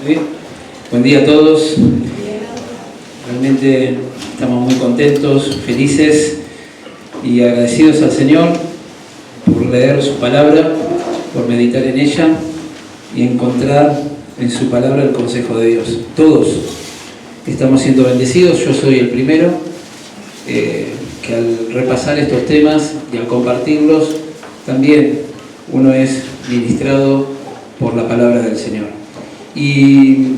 ¿Sí? Buen día a todos. Realmente estamos muy contentos, felices y agradecidos al Señor por leer su palabra, por meditar en ella y encontrar en su palabra el consejo de Dios. Todos estamos siendo bendecidos, yo soy el primero que al repasar estos temas y al compartirlos, también uno es ministrado por la palabra del Señor. Y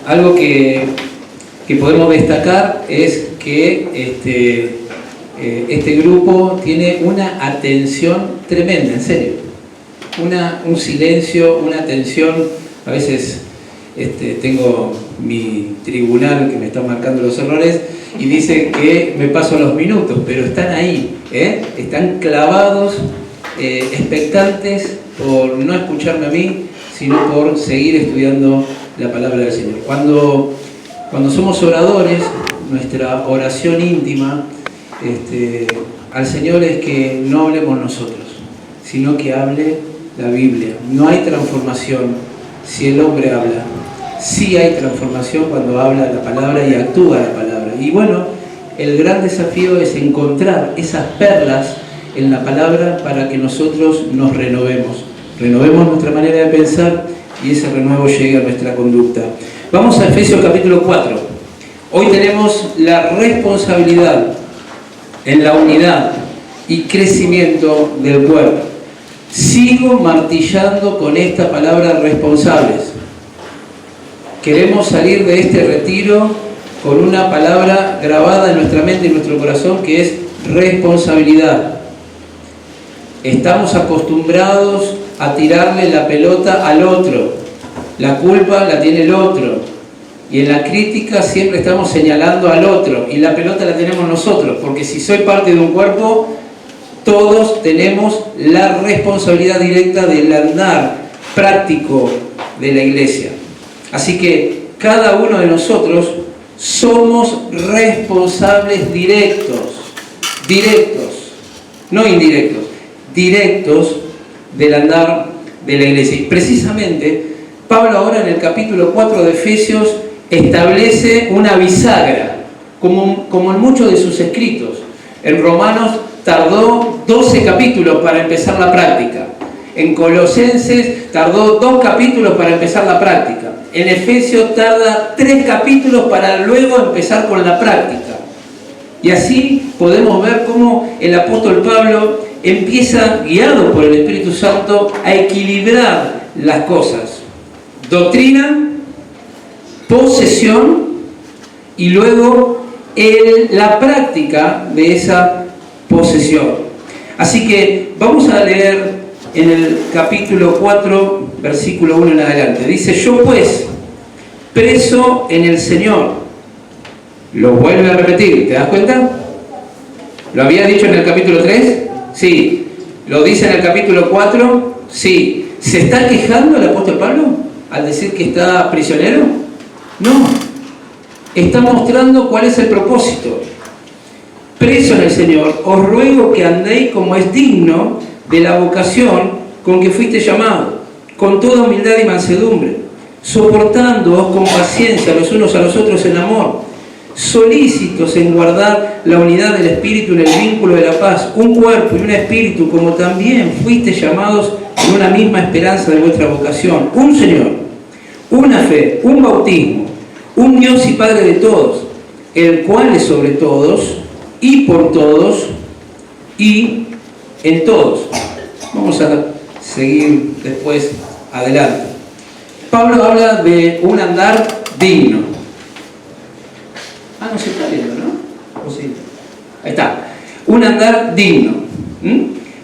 algo que podemos destacar es que este grupo tiene una atención tremenda, en serio. Un silencio, una atención. A veces tengo mi tribunal que me está marcando los errores y dice que me paso los minutos, pero están ahí, están clavados, expectantes por no escucharme a mí, sino por seguir estudiando la palabra del Señor. Cuando somos oradores, nuestra oración íntima al Señor es que no hablemos nosotros, sino que hable la Biblia. No hay transformación si el hombre habla. Sí hay transformación cuando habla la palabra y actúa la palabra. Y bueno, el gran desafío es encontrar esas perlas en la palabra para que nosotros nos renovemos nuestra manera de pensar y ese renuevo llegue a nuestra conducta. Vamos a Efesios capítulo 4. Hoy tenemos la responsabilidad en la unidad y crecimiento del cuerpo. Sigo martillando con esta palabra responsables. Queremos salir de este retiro con una palabra grabada en nuestra mente y en nuestro corazón que es responsabilidad. Estamos acostumbrados a tirarle la pelota al otro. La culpa la tiene el otro. Y en la crítica siempre estamos señalando al otro. Y la pelota la tenemos nosotros. Porque si soy parte de un cuerpo, todos tenemos la responsabilidad directa del andar práctico de la iglesia. Así que cada uno de nosotros somos responsables directos, no indirectos, directos del andar de la iglesia. Y precisamente Pablo ahora en el capítulo 4 de Efesios establece una bisagra, como en muchos de sus escritos. En Romanos tardó 12 capítulos para empezar la práctica. En Colosenses tardó 2 capítulos para empezar la práctica. En Efesios tarda 3 capítulos para luego empezar con la práctica. Y así podemos ver cómo el apóstol Pablo empieza, guiado por el Espíritu Santo, a equilibrar las cosas. Doctrina, posesión y luego la práctica de esa posesión. Así que vamos a leer en el capítulo 4, versículo 1 en adelante. Dice: yo pues, preso en el Señor. Lo vuelve a repetir, ¿te das cuenta? ¿Lo había dicho en el capítulo 3? Sí. ¿Lo dice en el capítulo 4? Sí. ¿Se está quejando el apóstol Pablo al decir que está prisionero? No. Está mostrando cuál es el propósito. Preso en el Señor, os ruego que andéis como es digno de la vocación con que fuiste llamado, con toda humildad y mansedumbre, soportándoos con paciencia los unos a los otros en amor, solícitos en guardar la unidad del Espíritu en el vínculo de la paz, un cuerpo y un espíritu, como también fuiste llamados en una misma esperanza de vuestra vocación, un Señor, una fe, un bautismo, un Dios y Padre de todos, el cual es sobre todos y por todos y en todos. Vamos a seguir después adelante. Pablo habla de un andar digno. No se está viendo, ¿no? ¿O sí? Ahí está. Un andar digno.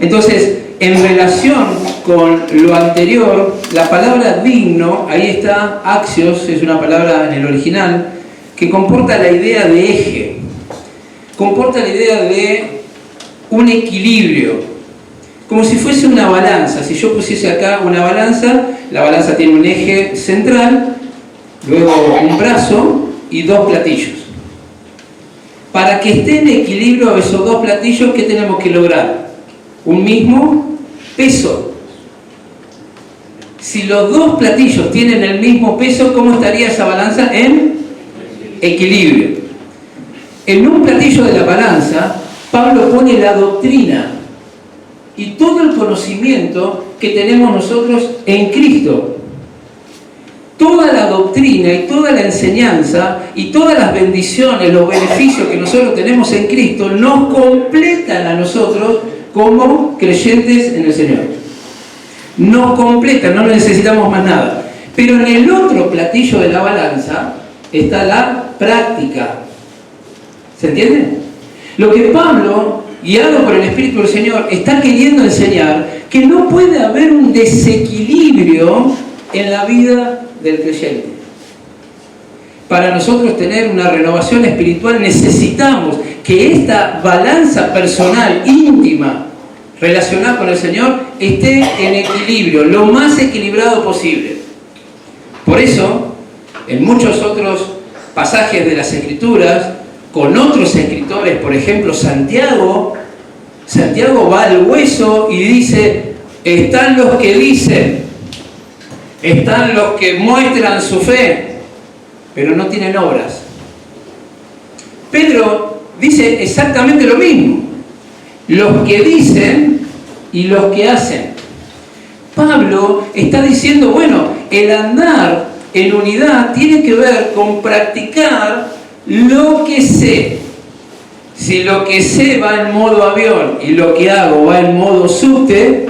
Entonces, en relación con lo anterior, la palabra digno, ahí está, axios, es una palabra en el original, que comporta la idea de eje. Comporta la idea de un equilibrio. Como si fuese una balanza. Si yo pusiese acá una balanza, la balanza tiene un eje central, luego un brazo y 2 platillos. Para que esté en equilibrio esos 2 platillos, ¿qué tenemos que lograr? Un mismo peso. Si los dos platillos tienen el mismo peso, ¿cómo estaría esa balanza? En equilibrio. En un platillo de la balanza, Pablo pone la doctrina y todo el conocimiento que tenemos nosotros en Cristo. Toda la doctrina y toda la enseñanza y todas las bendiciones, los beneficios que nosotros tenemos en Cristo nos completan a nosotros como creyentes en el Señor. Nos completan, no necesitamos más nada. Pero en el otro platillo de la balanza está la práctica. ¿Se entiende? Lo que Pablo, guiado por el Espíritu del Señor, está queriendo enseñar que no puede haber un desequilibrio en la vida del creyente. Para nosotros tener una renovación espiritual necesitamos que esta balanza personal, íntima, relacionada con el Señor, esté en equilibrio, lo más equilibrado posible. Por eso, en muchos otros pasajes de las Escrituras, con otros escritores, por ejemplo, Santiago va al hueso y dice, están los que dicen, están los que muestran su fe, pero no tienen obras. Pedro dice exactamente lo mismo, los que dicen y los que hacen. Pablo está diciendo, bueno, el andar en unidad tiene que ver con practicar lo que sé. Si lo que sé va en modo avión y lo que hago va en modo subte,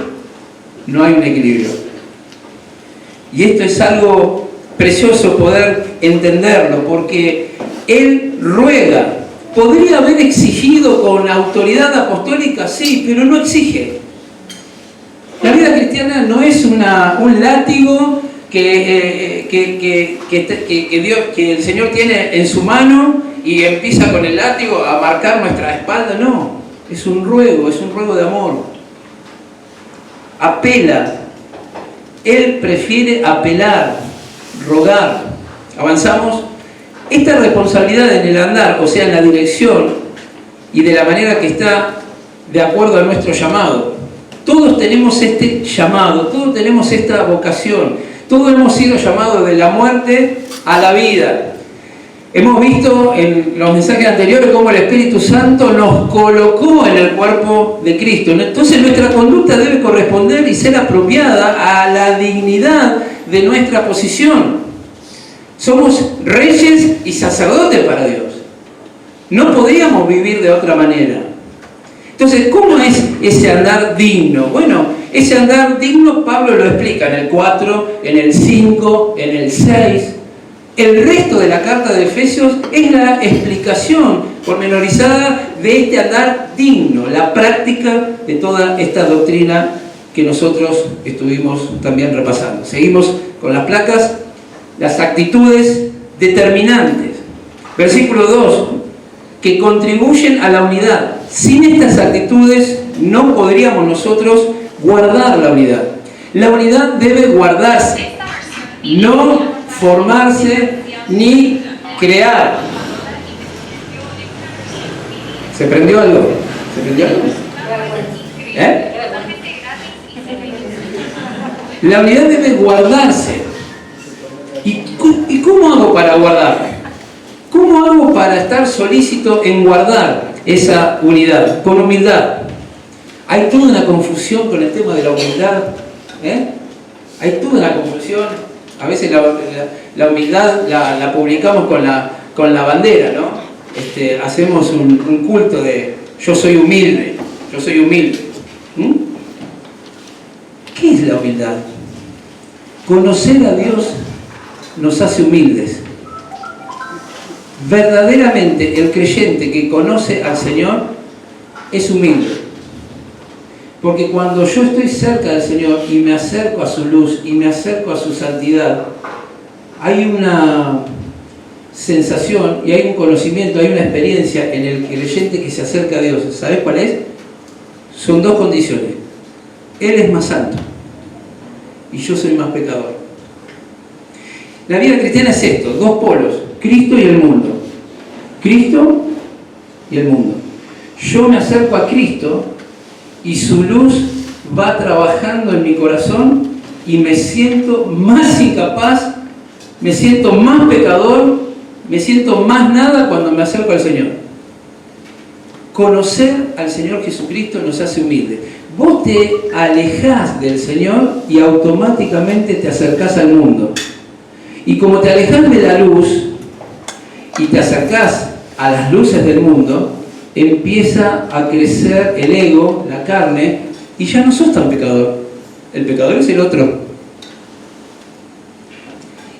no hay un equilibrio. Y esto es algo precioso poder entenderlo, porque él ruega. ¿Podría haber exigido con autoridad apostólica? Sí, pero no exige. La vida cristiana no es un látigo que el Señor tiene en su mano y empieza con el látigo a marcar nuestra espalda. No, es un ruego de amor. Apela. Él prefiere apelar, rogar. Avanzamos. Esta responsabilidad en el andar, o sea, en la dirección y de la manera que está de acuerdo a nuestro llamado. Todos tenemos este llamado, todos tenemos esta vocación, todos hemos sido llamados de la muerte a la vida. Hemos visto en los mensajes anteriores cómo el Espíritu Santo nos colocó en el cuerpo de Cristo. Entonces nuestra conducta debe corresponder y ser apropiada a la dignidad de nuestra posición. Somos reyes y sacerdotes para Dios. No podríamos vivir de otra manera. Entonces, ¿cómo es ese andar digno? Bueno, ese andar digno Pablo lo explica en el 4, en el 5, en el 6. El resto de la carta de Efesios es la explicación pormenorizada de este andar digno, la práctica de toda esta doctrina que nosotros estuvimos también repasando. Seguimos con las placas, las actitudes determinantes. Versículo 2, que contribuyen a la unidad. Sin estas actitudes no podríamos nosotros guardar la unidad. La unidad debe guardarse, no formarse ni crear. ¿Se prendió algo? ¿Se prendió algo? La unidad debe guardarse. ¿Y cómo hago para guardarme? ¿Cómo hago para estar solícito en guardar esa unidad? Con humildad. Hay toda una confusión con el tema de la humildad. Hay toda una confusión. A veces la humildad la publicamos con la bandera, ¿no? Hacemos un culto de yo soy humilde, yo soy humilde. ¿Qué es la humildad? Conocer a Dios nos hace humildes. Verdaderamente el creyente que conoce al Señor es humilde. Porque cuando yo estoy cerca del Señor y me acerco a su luz y me acerco a su santidad, hay una sensación y hay un conocimiento, hay una experiencia en el creyente que se acerca a Dios. ¿Sabes cuál es? Son dos condiciones. Él es más santo y yo soy más pecador. La vida cristiana es esto, dos polos, Cristo y el mundo. Cristo y el mundo. Yo me acerco a Cristo y su luz va trabajando en mi corazón y me siento más incapaz, me siento más pecador, me siento más nada cuando me acerco al Señor. Conocer al Señor Jesucristo nos hace humildes. Vos te alejás del Señor y automáticamente te acercás al mundo. Y como te alejás de la luz y te acercás a las luces del mundo, empieza a crecer el ego, la carne, y ya no sos tan pecador. El pecador es el otro.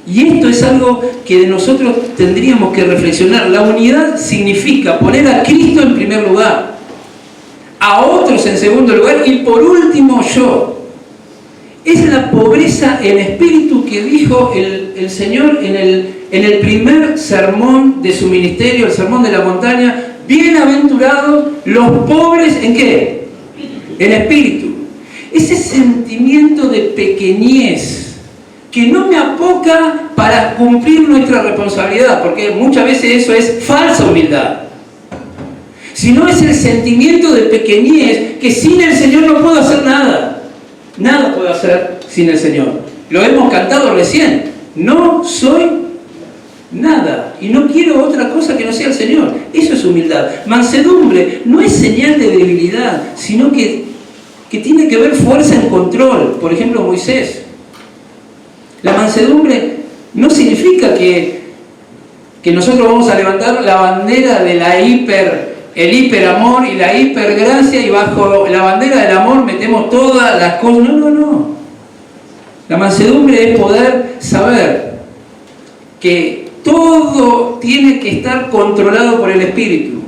Y esto es algo que nosotros tendríamos que reflexionar. La unidad significa poner a Cristo en primer lugar, a otros en segundo lugar y por último yo. Es la pobreza en espíritu que dijo el Señor en el primer sermón de su ministerio, el sermón de la montaña. Bienaventurados los pobres, ¿en qué? En espíritu. Ese sentimiento de pequeñez que no me apoca para cumplir nuestra responsabilidad, porque muchas veces eso es falsa humildad, sino es el sentimiento de pequeñez, que sin el Señor no puedo hacer nada. Nada puedo hacer sin el Señor. Lo hemos cantado recién. No soy nada y no quiero otra cosa que no sea el Señor. Eso es humildad. Mansedumbre no es señal de debilidad, sino que tiene que ver fuerza en control. Por ejemplo, Moisés. La mansedumbre no significa que nosotros vamos a levantar la bandera de el hiperamor y la hipergracia y bajo la bandera del amor metemos todas las cosas. No. La mansedumbre es poder saber que todo tiene que estar controlado por el Espíritu.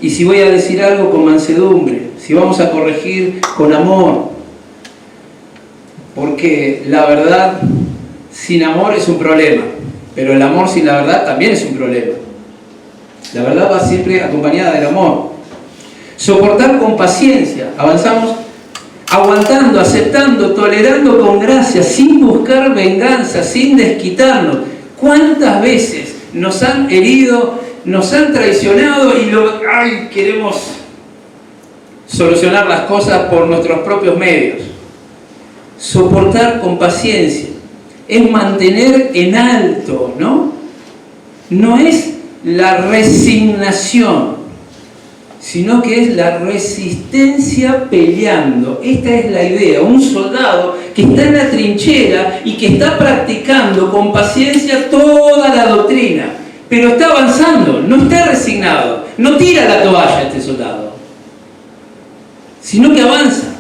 Y si voy a decir algo con mansedumbre, si vamos a corregir con amor, porque la verdad sin amor es un problema, pero el amor sin la verdad también es un problema. La verdad va siempre acompañada del amor. Soportar con paciencia, avanzamos aguantando, aceptando, tolerando con gracia, sin buscar venganza, sin desquitarnos. ¿Cuántas veces nos han herido, nos han traicionado y queremos solucionar las cosas por nuestros propios medios? Soportar con paciencia es mantener en alto, ¿no? No es la resignación, sino que es la resistencia peleando. Esta es la idea. Un soldado que está en la trinchera y que está practicando con paciencia toda la doctrina, pero está avanzando, no está resignado, no tira la toalla este soldado, sino que avanza.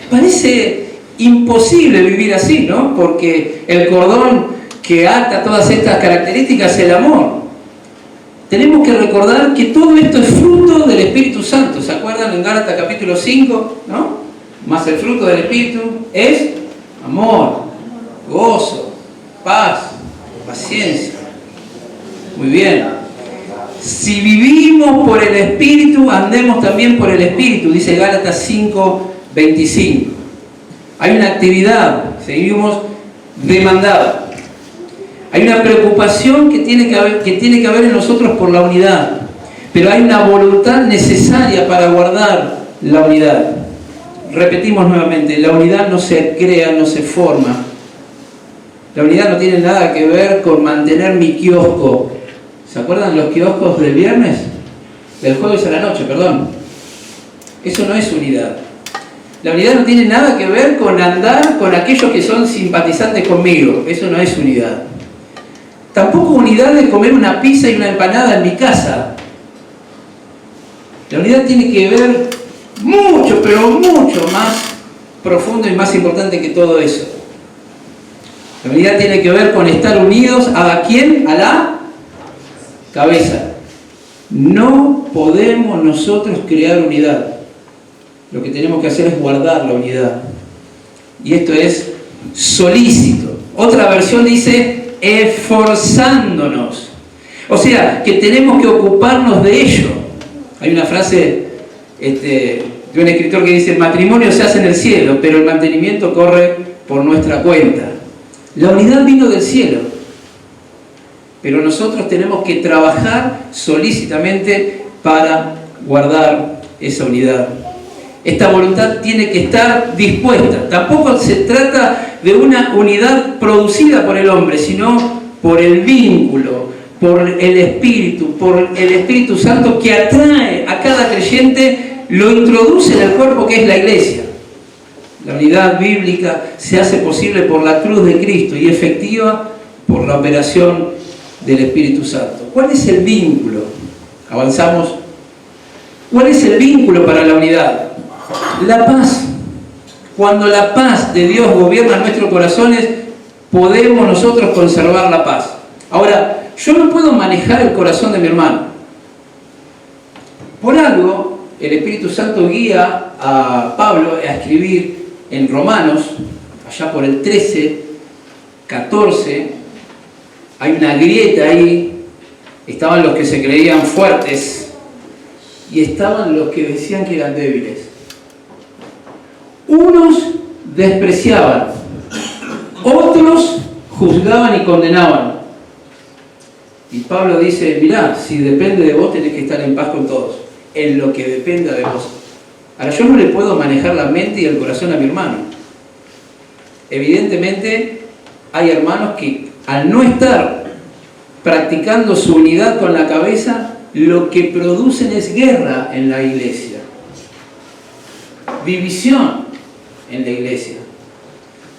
Parece imposible vivir así, ¿no? Porque el cordón que ata todas estas características es el amor. Tenemos que recordar que todo esto es fruto del Espíritu Santo. ¿Se acuerdan en Gálatas capítulo 5? ¿No? Más el fruto del Espíritu es amor, gozo, paz, paciencia. Muy bien. Si vivimos por el Espíritu, andemos también por el Espíritu, dice Gálatas 5:25. Hay una actividad, seguimos demandada. Hay una preocupación que tiene que haber en nosotros por la unidad, pero hay una voluntad necesaria para guardar la unidad. Repetimos nuevamente, la unidad no se crea, no se forma. La unidad no tiene nada que ver con mantener mi kiosco. ¿Se acuerdan los kioscos del viernes? Del jueves a la noche, perdón. Eso no es unidad. La unidad no tiene nada que ver con andar con aquellos que son simpatizantes conmigo. Eso no es unidad. Tampoco unidad de comer una pizza y una empanada en mi casa. La unidad tiene que ver mucho, pero mucho más profundo y más importante que todo eso. La unidad tiene que ver con estar unidos ¿a quién? A la cabeza. No podemos nosotros crear unidad. Lo que tenemos que hacer es guardar la unidad. Y esto es solícito. Otra versión dice esforzándonos. O sea, que tenemos que ocuparnos de ello. Hay una frase de un escritor que dice: el matrimonio se hace en el cielo, pero el mantenimiento corre por nuestra cuenta. La unidad vino del cielo, pero nosotros tenemos que trabajar solícitamente para guardar esa unidad. Esta voluntad tiene que estar dispuesta. Tampoco se trata de una unidad producida por el hombre, sino por el vínculo, por el Espíritu Santo que atrae a cada creyente, lo introduce en el cuerpo que es la iglesia. La unidad bíblica se hace posible por la cruz de Cristo y efectiva por la operación del Espíritu Santo. ¿Cuál es el vínculo? Avanzamos. ¿Cuál es el vínculo para la unidad? La paz. Cuando la paz de Dios gobierna nuestros corazones, podemos nosotros conservar la paz. Ahora, yo no puedo manejar el corazón de mi hermano. Por algo, el Espíritu Santo guía a Pablo a escribir en Romanos, allá por el 13, 14, hay una grieta ahí, estaban los que se creían fuertes y estaban los que decían que eran débiles. Unos despreciaban, otros juzgaban y condenaban. Y Pablo dice, mirá, si depende de vos tenés que estar en paz con todos, en lo que dependa de vos. Ahora, yo no le puedo manejar la mente y el corazón a mi hermano. Evidentemente, hay hermanos que al no estar practicando su unidad con la cabeza, lo que producen es guerra en la iglesia, división en la iglesia.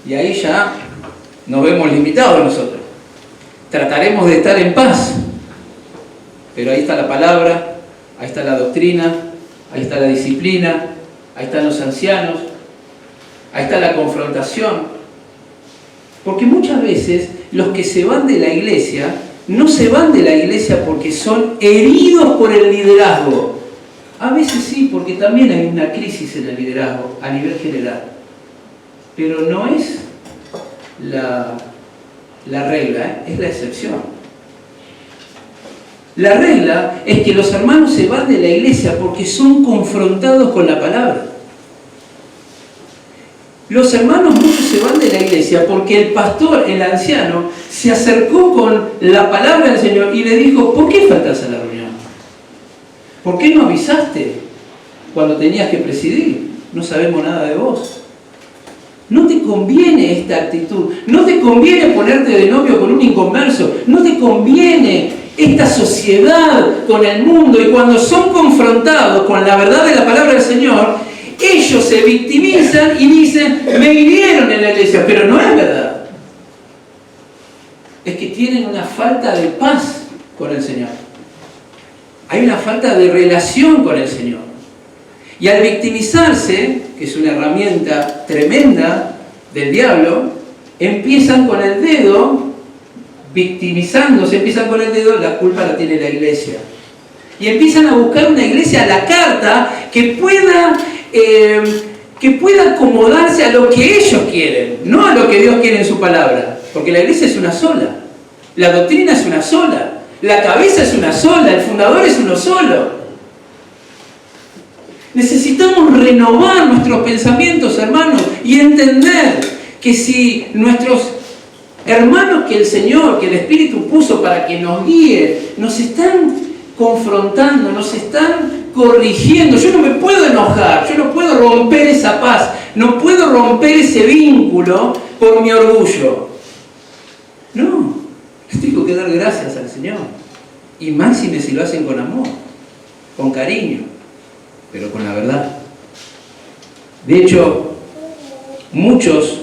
Y ahí ya nos vemos limitados nosotros. Trataremos de estar en paz, pero ahí está la palabra, ahí está la doctrina, ahí está la disciplina, ahí están los ancianos, ahí está la confrontación. Porque muchas veces los que se van de la iglesia no se van de la iglesia porque son heridos por el liderazgo. A veces sí, porque también hay una crisis en el liderazgo a nivel general. Pero no es la regla, es la excepción. La regla es que los hermanos se van de la iglesia porque son confrontados con la palabra. Los hermanos muchos se van de la iglesia porque el pastor, el anciano, se acercó con la palabra del Señor y le dijo, ¿por qué faltas a la reunión? ¿Por qué no avisaste cuando tenías que presidir? No sabemos nada de vos. No te conviene esta actitud, no te conviene ponerte de novio con un inconverso, no te conviene esta sociedad con el mundo. Y cuando son confrontados con la verdad de la palabra del Señor, ellos se victimizan y dicen, me hirieron en la iglesia, pero no es verdad. Es que tienen una falta de paz con el Señor. Hay una falta de relación con el Señor. Y al victimizarse, que es una herramienta tremenda del diablo, empiezan con el dedo, victimizándose, empiezan con el dedo, la culpa la tiene la iglesia. Y empiezan a buscar una iglesia a la carta que pueda acomodarse a lo que ellos quieren, no a lo que Dios quiere en su palabra. Porque la iglesia es una sola, la doctrina es una sola, la cabeza es una sola, el fundador es uno solo. Necesitamos renovar nuestros pensamientos, hermanos, y entender que si nuestros hermanos que el Señor, que el Espíritu puso para que nos guíe, nos están confrontando, nos están corrigiendo, yo no me puedo enojar, yo no puedo romper esa paz, no puedo romper ese vínculo por mi orgullo. No, tengo que dar gracias al Señor. Y máxime si lo hacen con amor, con cariño, pero con la verdad. De hecho, muchos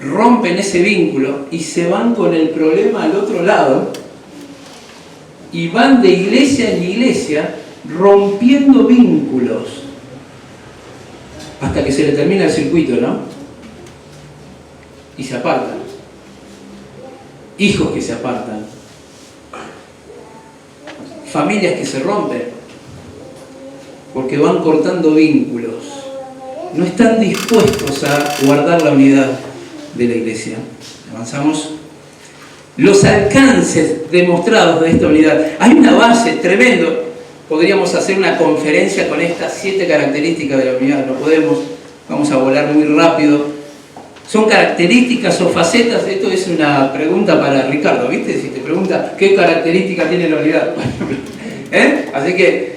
rompen ese vínculo y se van con el problema al otro lado y van de iglesia en iglesia rompiendo vínculos hasta que se le termina el circuito, ¿no? Y se apartan. Hijos que se apartan. Familias que se rompen porque van cortando vínculos. No están dispuestos a guardar la unidad de la iglesia. Avanzamos. Los alcances demostrados de esta unidad. Hay una base tremendo. Podríamos hacer una conferencia con estas 7 características de la unidad. No podemos. Vamos a volar muy rápido. Son características o facetas. Esto es una pregunta para Ricardo, ¿viste? Si te pregunta qué característica tiene la unidad. Así que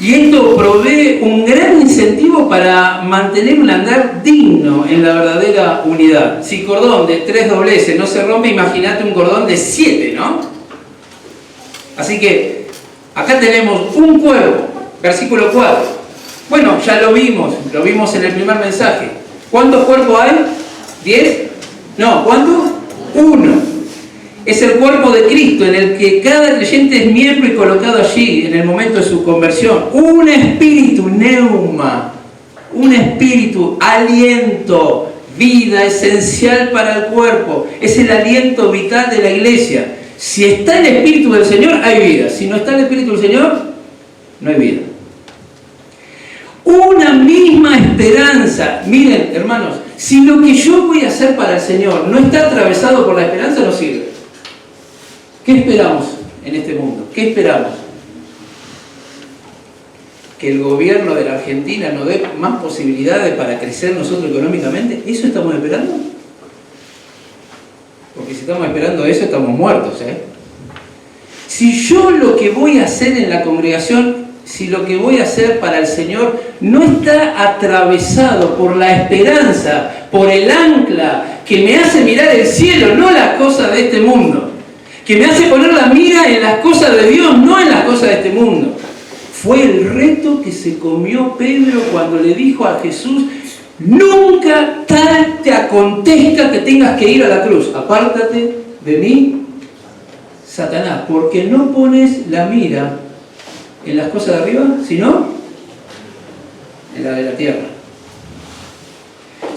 Y esto provee un gran incentivo para mantener un andar digno en la verdadera unidad. Si cordón de 3 dobleces no se rompe, imagínate un cordón de 7, ¿no? Así que acá tenemos un cuerpo, versículo 4. Bueno, ya lo vimos en el primer mensaje. ¿Cuántos cuerpos hay? ¿10? No, ¿cuántos? 1. Es el cuerpo de Cristo en el que cada creyente es miembro y colocado allí en el momento de su conversión. Un espíritu, neuma, un espíritu, aliento, vida esencial para el cuerpo. Es el aliento vital de la iglesia. Si está el Espíritu del Señor, hay vida. Si no está el Espíritu del Señor, no hay vida. Una misma esperanza. Miren, hermanos, si lo que yo voy a hacer para el Señor no está atravesado por la esperanza, no sirve. ¿Qué esperamos en este mundo? ¿Qué esperamos? ¿Que el gobierno de la Argentina nos dé más posibilidades para crecer nosotros económicamente? ¿Eso estamos esperando? Porque si estamos esperando eso, estamos muertos, ¿eh? Si yo lo que voy a hacer en la congregación, si lo que voy a hacer para el Señor no está atravesado por la esperanza, por el ancla que me hace mirar el cielo, no las cosas de este mundo, que me hace poner la mira en las cosas de Dios, no en las cosas de este mundo. Fue el reto que se comió Pedro cuando le dijo a Jesús: nunca tal te acontezca que tengas que ir a la cruz. Apártate de mí, Satanás, porque no pones la mira en las cosas de arriba, sino en la de la tierra.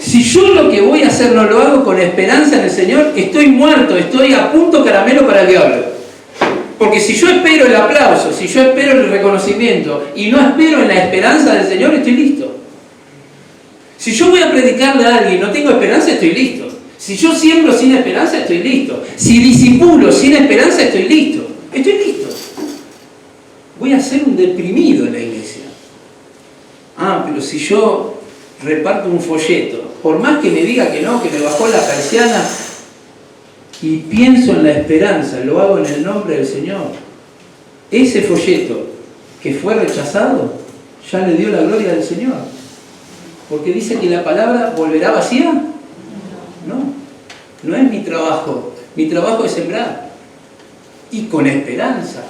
Si yo lo que voy a hacer no lo hago con esperanza en el Señor, estoy muerto, estoy a punto caramelo para el diablo. Porque si yo espero el aplauso, si yo espero el reconocimiento y no espero en la esperanza del Señor, estoy listo. Si yo voy a predicarle a alguien y no tengo esperanza, estoy listo. Si yo siembro sin esperanza, estoy listo. Si disipulo sin esperanza, estoy listo. Estoy listo. Voy a ser un deprimido en la iglesia. Pero si yo reparto un folleto, por más que me diga que no, que me bajó la persiana, y pienso en la esperanza, lo hago en el nombre del Señor, ese folleto que fue rechazado, ya le dio la gloria del Señor. Porque dice que la palabra volverá vacía. No es mi trabajo. Mi trabajo es sembrar. Y con esperanza.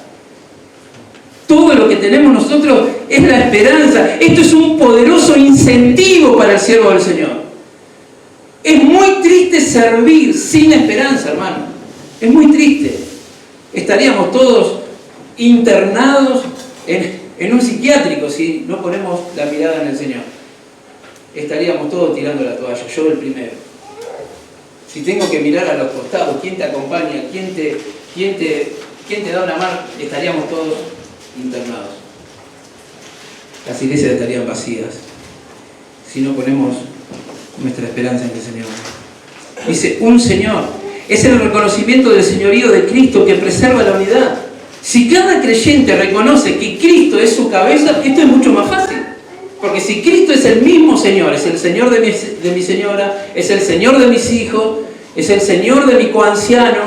Todo lo que tenemos nosotros es la esperanza. Esto es un poderoso incentivo para el siervo del Señor. Es muy triste servir sin esperanza, hermano. Es muy triste. Estaríamos todos internados en un psiquiátrico si no ponemos la mirada en el Señor. Estaríamos todos tirando la toalla, yo el primero. Si tengo que mirar a los costados, ¿quién te acompaña? ¿Quién te da una mano? Estaríamos todos internados. Las iglesias estarían vacías si no ponemos nuestra esperanza en el Señor. Dice, un Señor. Es el reconocimiento del señorío de Cristo que preserva la unidad. Si cada creyente reconoce que Cristo es su cabeza, esto es mucho más fácil. Porque si Cristo es el mismo Señor, es el Señor de mi señora, es el Señor de mis hijos, es el Señor de mi coanciano,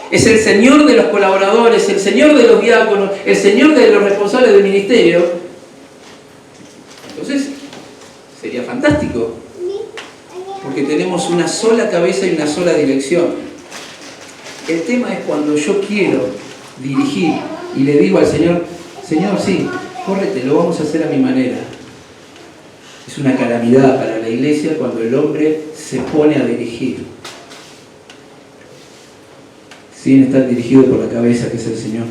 es el Señor de los colaboradores, el Señor de los diáconos, el Señor de los responsables del ministerio, entonces sería fantástico. Porque tenemos una sola cabeza y una sola dirección. El tema es cuando yo quiero dirigir y le digo al Señor: Señor, sí, córrete, lo vamos a hacer a mi manera. Es una calamidad para la iglesia cuando el hombre se pone a dirigir sin estar dirigido por la cabeza que es el Señor.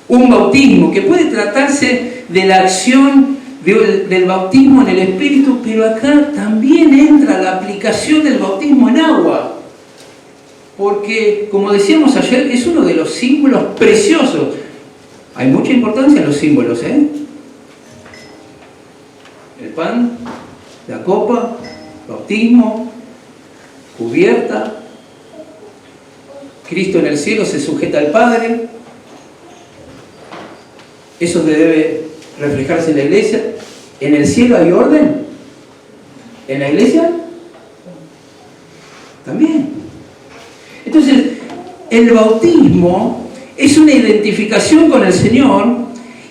Un bautismo que puede tratarse de la acción del bautismo en el Espíritu, pero acá también entra la aplicación del bautismo en agua. Porque, como decíamos ayer, es uno de los símbolos preciosos. Hay mucha importancia en los símbolos, ¿eh? El pan, la copa, bautismo, cubierta. Cristo en el cielo se sujeta al Padre. Eso debe reflejarse en la iglesia. ¿En el cielo hay orden? ¿En la iglesia? También. Entonces, el bautismo es una identificación con el Señor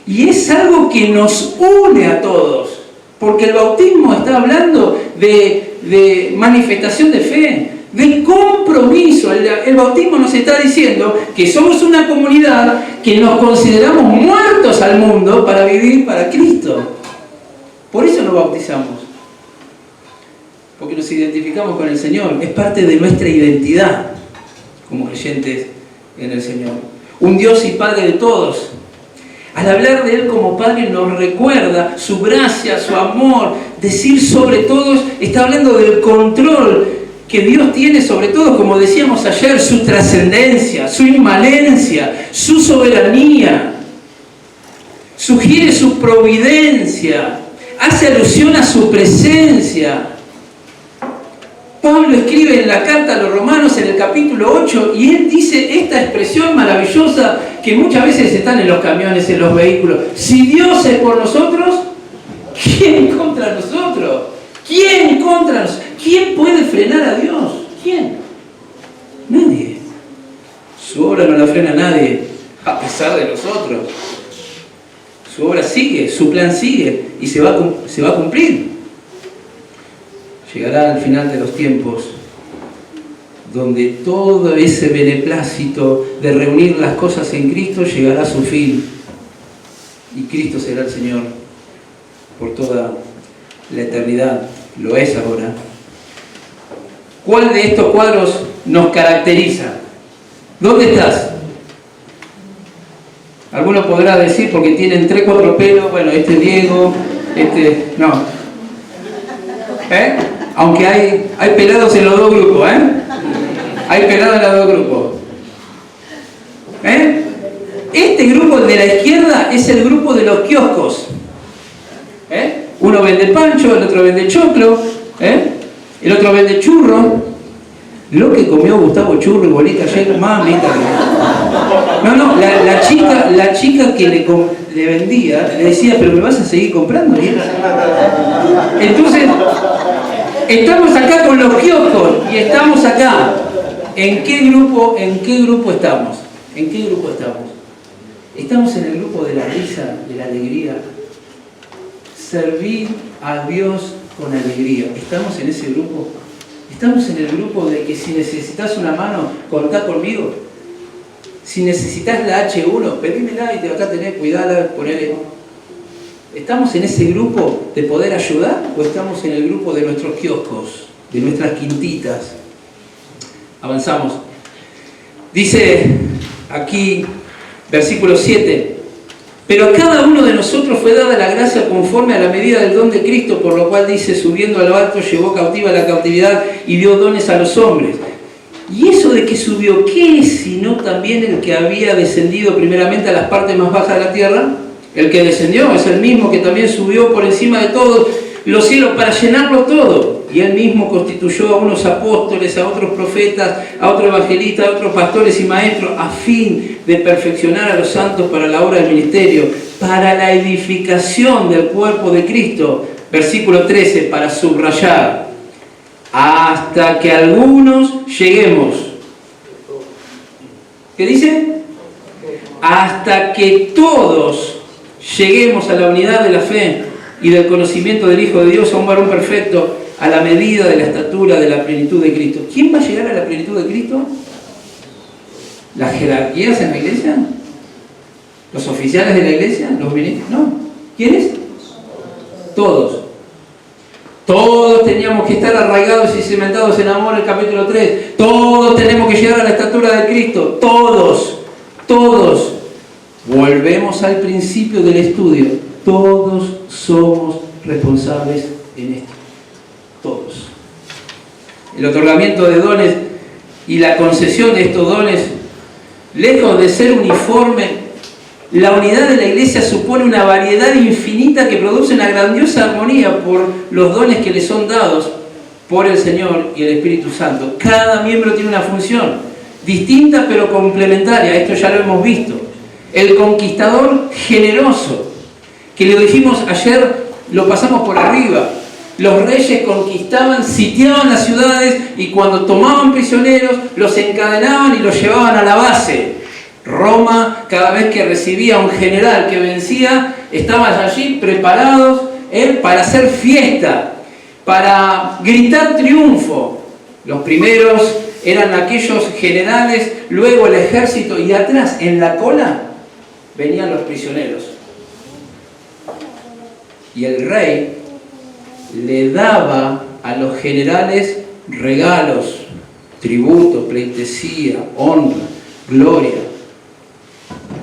Y es algo que nos une a todos, porque el bautismo está hablando de manifestación de fe, de compromiso. El bautismo nos está diciendo que somos una comunidad que nos consideramos muertos al mundo para vivir para Cristo. Por eso nos bautizamos, porque nos identificamos con el Señor, es parte de nuestra identidad como creyentes en el Señor. Un Dios y Padre de todos. Al hablar de Él como Padre nos recuerda su gracia, su amor. Decir sobre todos, está hablando del control que Dios tiene sobre todos, como decíamos ayer, su trascendencia, su inmanencia, su soberanía. Sugiere su providencia, hace alusión a su presencia. Pablo escribe en la carta a los Romanos en el capítulo 8 y él dice esta expresión maravillosa que muchas veces están en los camiones, en los vehículos. Si Dios es por nosotros, ¿quién contra nosotros? ¿Quién contra nosotros? ¿Quién puede frenar a Dios? ¿Quién? Nadie. Su obra no la frena nadie, a pesar de nosotros. Su obra sigue, su plan sigue y se va a cumplir. Llegará al final de los tiempos donde todo ese beneplácito de reunir las cosas en Cristo llegará a su fin y Cristo será el Señor por toda la eternidad. Lo es ahora. ¿Cuál de estos cuadros nos caracteriza? ¿Dónde estás? Alguno podrá decir, porque tienen 3, 4 pelos, bueno, este Diego, este... no. Aunque hay pelados en los dos grupos, hay pelados en los dos grupos. Este grupo de la izquierda es el grupo de los kioscos. Uno vende pancho, el otro vende choclo, el otro vende churro. Lo que comió Gustavo Churro y Bonica ayer, mamita. No, la chica que le vendía, le decía, pero me vas a seguir comprando. Entonces, estamos acá con los kioscos y estamos acá. ¿En qué grupo estamos? ¿En qué grupo estamos? Estamos en el grupo de la risa, de la alegría. Servir a Dios con alegría. ¿Estamos en ese grupo? Estamos en el grupo de que si necesitas una mano, contá conmigo. Si necesitas la H1, pedímela y te acá tenés, cuidala, ponele. ¿Estamos en ese grupo de poder ayudar o estamos en el grupo de nuestros kioscos, de nuestras quintitas? Avanzamos. Dice aquí, versículo 7. Pero a cada uno de nosotros fue dada la gracia conforme a la medida del don de Cristo, por lo cual dice, subiendo a lo alto, llevó cautiva la cautividad y dio dones a los hombres. ¿Y eso de que subió qué es, sino también el que había descendido primeramente a las partes más bajas de la tierra? El que descendió es el mismo que también subió por encima de todos los cielos para llenarlo todo. Y él mismo constituyó a unos apóstoles, a otros profetas, a otros evangelistas, a otros pastores y maestros, a fin de perfeccionar a los santos para la obra del ministerio, para la edificación del cuerpo de Cristo. Versículo 13, para subrayar, hasta que algunos lleguemos. ¿Qué dice? Hasta que todos lleguemos a la unidad de la fe y del conocimiento del Hijo de Dios, a un varón perfecto, a la medida de la estatura de la plenitud de Cristo. ¿Quién va a llegar a la plenitud de Cristo? ¿Las jerarquías en la iglesia? ¿Los oficiales de la iglesia? ¿Los ministros? No. ¿Quiénes? Todos. Todos teníamos que estar arraigados y cimentados en amor, el capítulo 3. Todos tenemos que llegar a la estatura de Cristo. Todos. Todos. Volvemos al principio del estudio. Todos somos responsables en esto. Todos. El otorgamiento de dones y la concesión de estos dones, lejos de ser uniforme, la unidad de la iglesia supone una variedad infinita que produce una grandiosa armonía por los dones que le son dados por el Señor y el Espíritu Santo. Cada miembro tiene una función distinta pero complementaria. Esto ya lo hemos visto. El conquistador generoso, que lo dijimos ayer, lo pasamos por arriba. Los reyes conquistaban, sitiaban las ciudades y cuando tomaban prisioneros los encadenaban y los llevaban a la base. Roma, cada vez que recibía a un general que vencía, estaban allí preparados para hacer fiesta, para gritar triunfo. Los primeros eran aquellos generales, luego el ejército, y atrás, en la cola, venían los prisioneros. Y el rey le daba a los generales regalos, tributo, pleitesía, honra, gloria.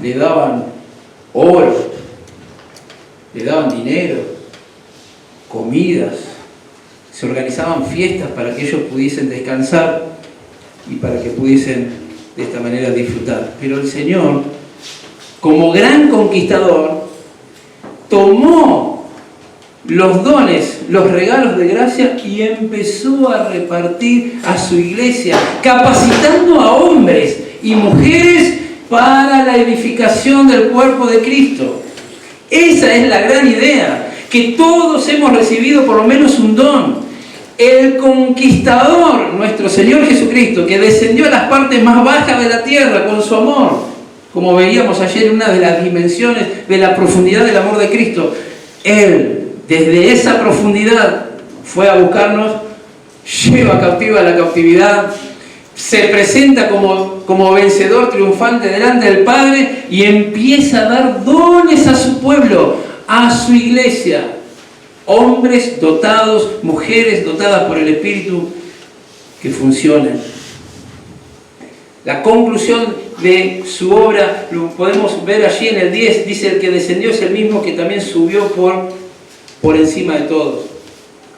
Le daban oro, le daban dinero, comidas. Se organizaban fiestas para que ellos pudiesen descansar y para que pudiesen de esta manera disfrutar. Pero el Señor, como gran conquistador, tomó los dones, los regalos de gracia y empezó a repartir a su iglesia, capacitando a hombres y mujeres para la edificación del cuerpo de Cristo. Esa es la gran idea, que todos hemos recibido por lo menos un don. El conquistador, nuestro Señor Jesucristo, que descendió a las partes más bajas de la tierra con su amor, como veíamos ayer en una de las dimensiones de la profundidad del amor de Cristo, Él, desde esa profundidad, fue a buscarnos, lleva cautiva la cautividad, se presenta como vencedor triunfante delante del Padre y empieza a dar dones a su pueblo, a su iglesia. Hombres dotados, mujeres dotadas por el Espíritu que funcionen. La conclusión de su obra lo podemos ver allí en el 10. Dice: el que descendió es el mismo que también subió por encima de todos.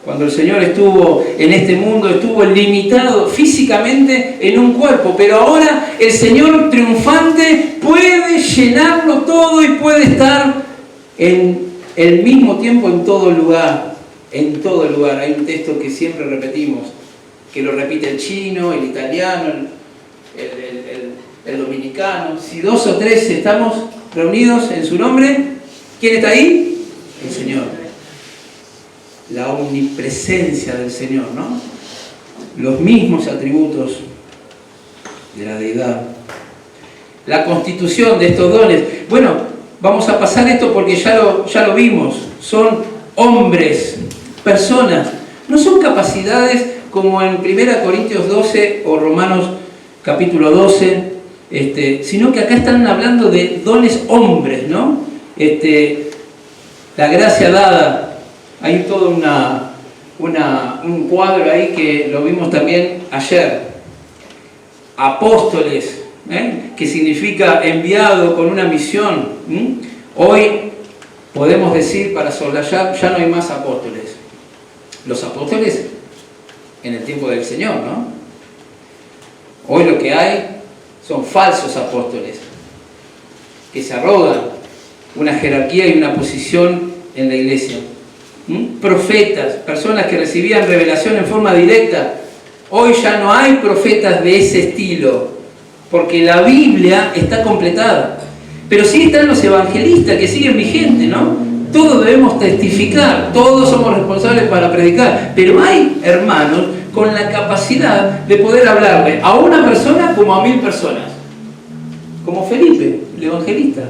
Cuando el Señor estuvo en este mundo, estuvo limitado físicamente en un cuerpo, pero ahora el Señor triunfante puede llenarlo todo y puede estar en el mismo tiempo en todo lugar. En todo lugar. Hay un texto que siempre repetimos, que lo repite el chino, el italiano, el dominicano. Si 2 o 3 estamos reunidos en su nombre, ¿quién está ahí? El Señor. La omnipresencia del Señor, ¿no? Los mismos atributos de la deidad. La constitución de estos dones. Bueno, vamos a pasar esto porque ya lo vimos. Son hombres, personas. No son capacidades como en 1 Corintios 12 o Romanos capítulo 12, sino que acá están hablando de dones hombres, ¿no? La gracia dada. Hay todo un cuadro ahí que lo vimos también ayer. Apóstoles, que significa enviado con una misión. Hoy podemos decir, para soslayar, ya no hay más apóstoles. Los apóstoles en el tiempo del Señor, ¿no? Hoy lo que hay son falsos apóstoles que se arrogan una jerarquía y una posición en la iglesia. Profetas, personas que recibían revelación en forma directa. Hoy ya no hay profetas de ese estilo, porque la Biblia está completada. Pero sí están los evangelistas que siguen vigentes, ¿no? Todos debemos testificar, todos somos responsables para predicar, pero hay hermanos con la capacidad de poder hablarle a una persona como a 1000 personas. Como Felipe, el evangelista,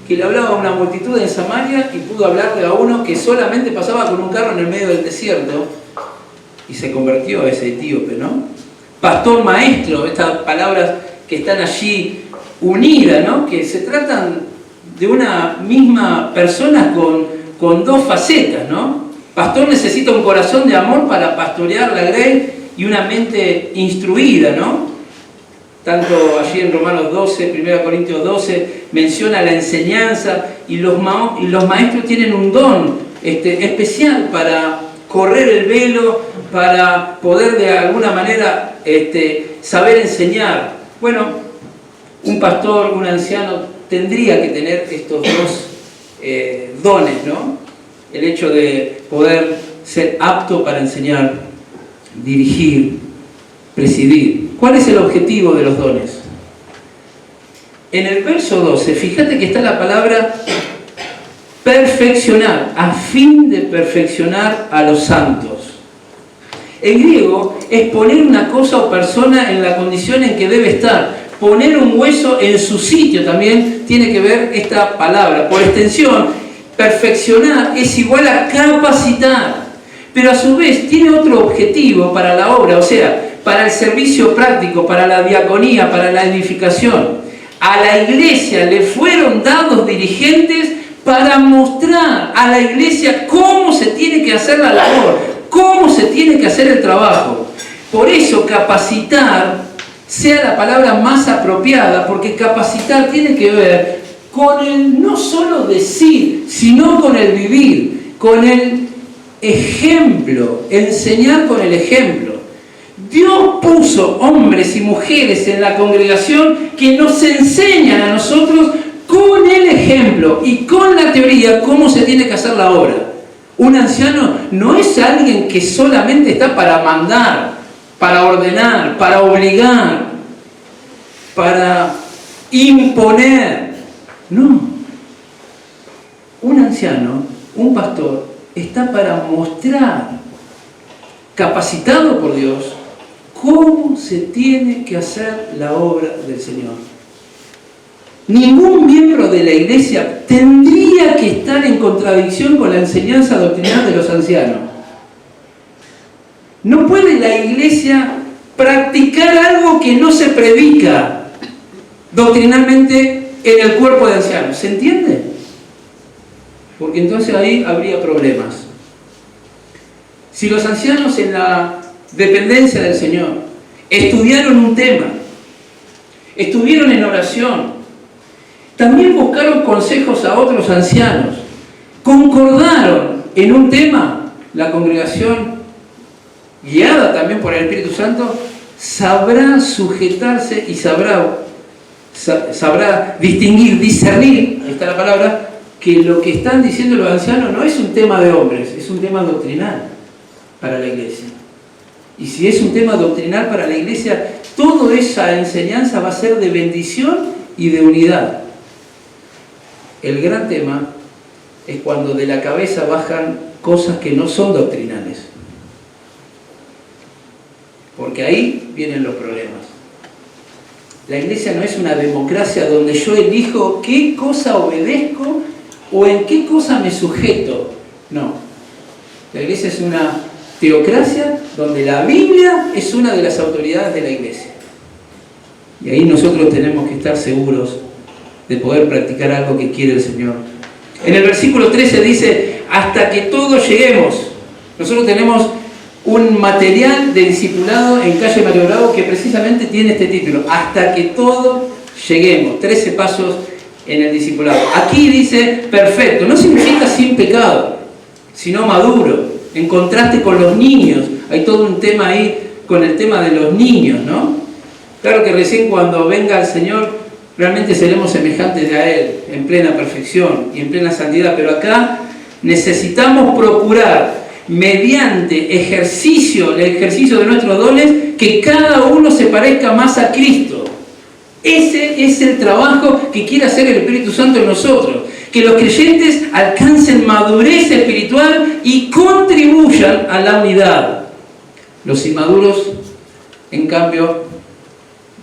que le hablaba a una multitud en Samaria y pudo hablarle a uno que solamente pasaba con un carro en el medio del desierto y se convirtió a ese etíope, ¿no? Pastor, maestro, estas palabras que están allí unidas, ¿no? Que se tratan de una misma persona con 2 facetas, ¿no? Pastor necesita un corazón de amor para pastorear la grey y una mente instruida, ¿no? Tanto allí en Romanos 12, 1 Corintios 12, menciona la enseñanza y los maestros tienen un don especial para correr el velo, para poder de alguna manera saber enseñar. Bueno, un pastor, un anciano, tendría que tener estos 2 dones, ¿no? El hecho de poder ser apto para enseñar, dirigir, presidir. ¿Cuál es el objetivo de los dones? En el verso 12, fíjate que está la palabra perfeccionar, a fin de perfeccionar a los santos. En griego es poner una cosa o persona en la condición en que debe estar, poner un hueso en su sitio también tiene que ver esta palabra. Por extensión, perfeccionar es igual a capacitar, pero a su vez tiene otro objetivo para la obra, o sea, para el servicio práctico, para la diaconía, para la edificación. A la iglesia le fueron dados dirigentes para mostrar a la iglesia cómo se tiene que hacer la labor, cómo se tiene que hacer el trabajo. Por eso capacitar sea la palabra más apropiada, porque capacitar tiene que ver con el no solo decir, sino con el vivir, con el ejemplo, enseñar con el ejemplo. Dios puso hombres y mujeres en la congregación que nos enseñan a nosotros con el ejemplo y con la teoría cómo se tiene que hacer la obra. Un anciano no es alguien que solamente está para mandar, para ordenar, para obligar, para imponer. No. Un anciano, un pastor, está para mostrar, capacitado por Dios, cómo se tiene que hacer la obra del Señor. Ningún miembro de la iglesia tendría que estar en contradicción con la enseñanza doctrinal de los ancianos. No puede la iglesia practicar algo que no se predica doctrinalmente en el cuerpo de ancianos. ¿Se entiende? Porque entonces ahí habría problemas. Si los ancianos en la dependencia del Señor estudiaron un tema, estuvieron en oración, también buscaron consejos a otros ancianos, concordaron en un tema, la congregación, guiada también por el Espíritu Santo, sabrá sujetarse y sabrá distinguir, discernir, está la palabra, que lo que están diciendo los ancianos no es un tema de hombres, es un tema doctrinal para la iglesia. Y si es un tema doctrinal para la iglesia, toda esa enseñanza va a ser de bendición y de unidad. El gran tema es cuando de la cabeza bajan cosas que no son doctrinales. Porque ahí vienen los problemas. La iglesia no es una democracia donde yo elijo qué cosa obedezco o en qué cosa me sujeto. No. La iglesia es una teocracia donde la Biblia es una de las autoridades de la iglesia. Y ahí nosotros tenemos que estar seguros de poder practicar algo que quiere el Señor. En el versículo 13 dice, hasta que todos lleguemos. Nosotros tenemos un material de discipulado en calle Mario Bravo que precisamente tiene este título, hasta que todos lleguemos. 13 pasos en el discipulado. Aquí dice perfecto, no significa sin pecado, sino maduro, en contraste con los niños. Hay todo un tema ahí con el tema de los niños, ¿no? Claro que recién cuando venga el Señor realmente seremos semejantes a Él, en plena perfección y en plena santidad, pero acá necesitamos procurar, mediante el ejercicio de nuestros dones, que cada uno se parezca más a Cristo. Ese es el trabajo que quiere hacer el Espíritu Santo en nosotros, que los creyentes alcancen madurez espiritual y contribuyan a la unidad. Los inmaduros, en cambio,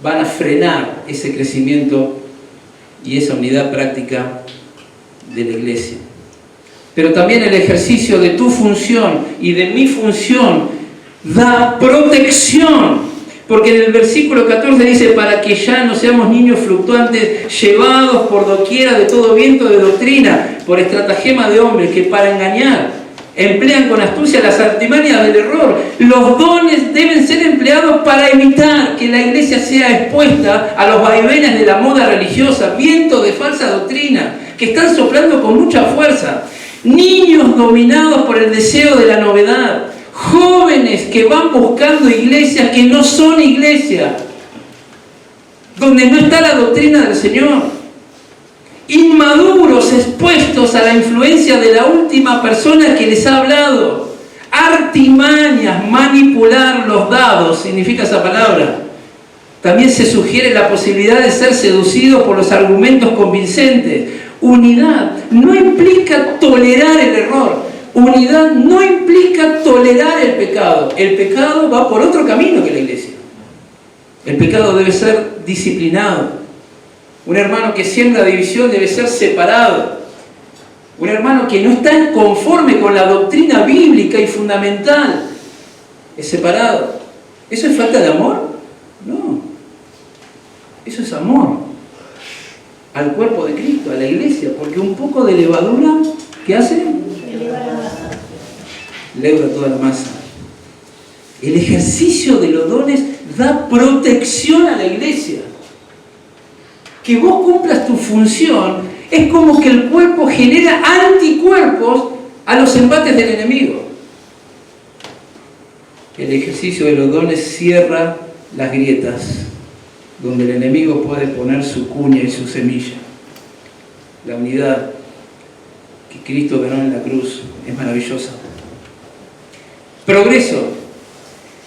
van a frenar ese crecimiento y esa unidad práctica de la iglesia. Pero también el ejercicio de tu función y de mi función da protección. Porque en el versículo 14 dice, para que ya no seamos niños fluctuantes, llevados por doquiera de todo viento de doctrina, por estratagema de hombres que para engañar emplean con astucia las artimañas del error. Los dones deben ser empleados para evitar que la iglesia sea expuesta a los vaivenes de la moda religiosa, vientos de falsa doctrina, que están soplando con mucha fuerza. Niños dominados por el deseo de la novedad. Jóvenes que van buscando iglesias que no son iglesias, donde no está la doctrina del Señor. Inmaduros expuestos a la influencia de la última persona que les ha hablado. Artimañas, manipular los dados, significa esa palabra. También se sugiere la posibilidad de ser seducidos por los argumentos convincentes. Unidad no implica tolerar el error. Unidad no implica tolerar el pecado. El pecado va por otro camino que la iglesia. El pecado debe ser disciplinado. Un hermano que siembra división debe ser separado. Un hermano que no está conforme con la doctrina bíblica y fundamental es separado. ¿Eso es falta de amor? No. Eso es amor al cuerpo de Cristo, a la iglesia, porque un poco de levadura, ¿qué hace? Leuda toda la masa. El ejercicio de los dones da protección a la iglesia. Que vos cumplas tu función es como que el cuerpo genera anticuerpos a los embates del enemigo. El ejercicio de los dones cierra las grietas donde el enemigo puede poner su cuña y su semilla. La unidad que Cristo ganó en la cruz es maravillosa. Progreso.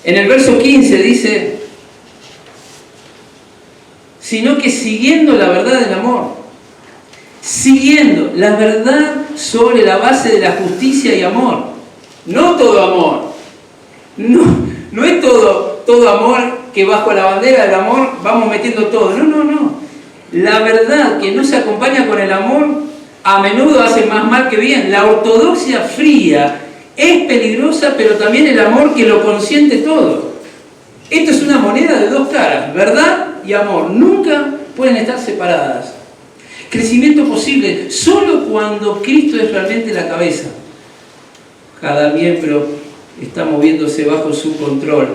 En el verso 15 dice, sino que siguiendo la verdad del amor, siguiendo la verdad sobre la base de la justicia y amor. No todo amor. No es todo amor que bajo la bandera del amor vamos metiendo todo. No. La verdad que no se acompaña con el amor a menudo hace más mal que bien. La ortodoxia fría es peligrosa, pero también el amor que lo consiente todo. Esto es una moneda de dos caras. Verdad y amor nunca pueden estar separadas. Crecimiento posible solo cuando Cristo es realmente la cabeza. Cada miembro está moviéndose bajo su control.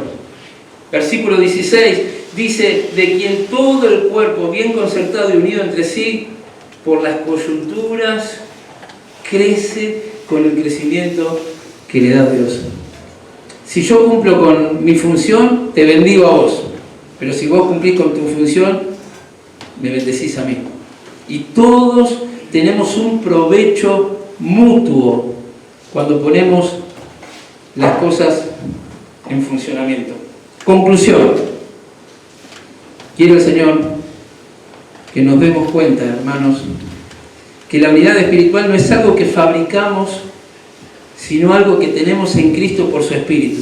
Versículo 16 dice, de quien todo el cuerpo bien concertado y unido entre sí por las coyunturas crece con el crecimiento que le da Dios. Si yo cumplo con mi función, te bendigo a vos. Pero si vos cumplís con tu función, me bendecís a mí. Y todos tenemos un provecho mutuo cuando ponemos las cosas en funcionamiento. Conclusión. Quiero el Señor que nos demos cuenta, hermanos, que la unidad espiritual no es algo que fabricamos, sino algo que tenemos en Cristo por su Espíritu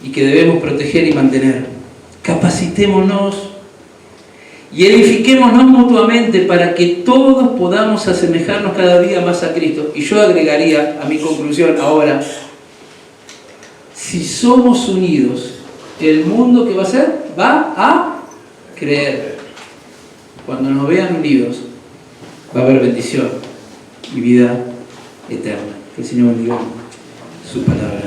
y que debemos proteger y mantener. Capacitémonos y edifiquémonos mutuamente para que todos podamos asemejarnos cada día más a Cristo. Y yo agregaría a mi conclusión ahora, si somos unidos, el mundo ¿qué va a hacer? Va a creer. Cuando nos vean unidos, va a haber bendición y vida eterna. Que el Señor bendiga su palabra.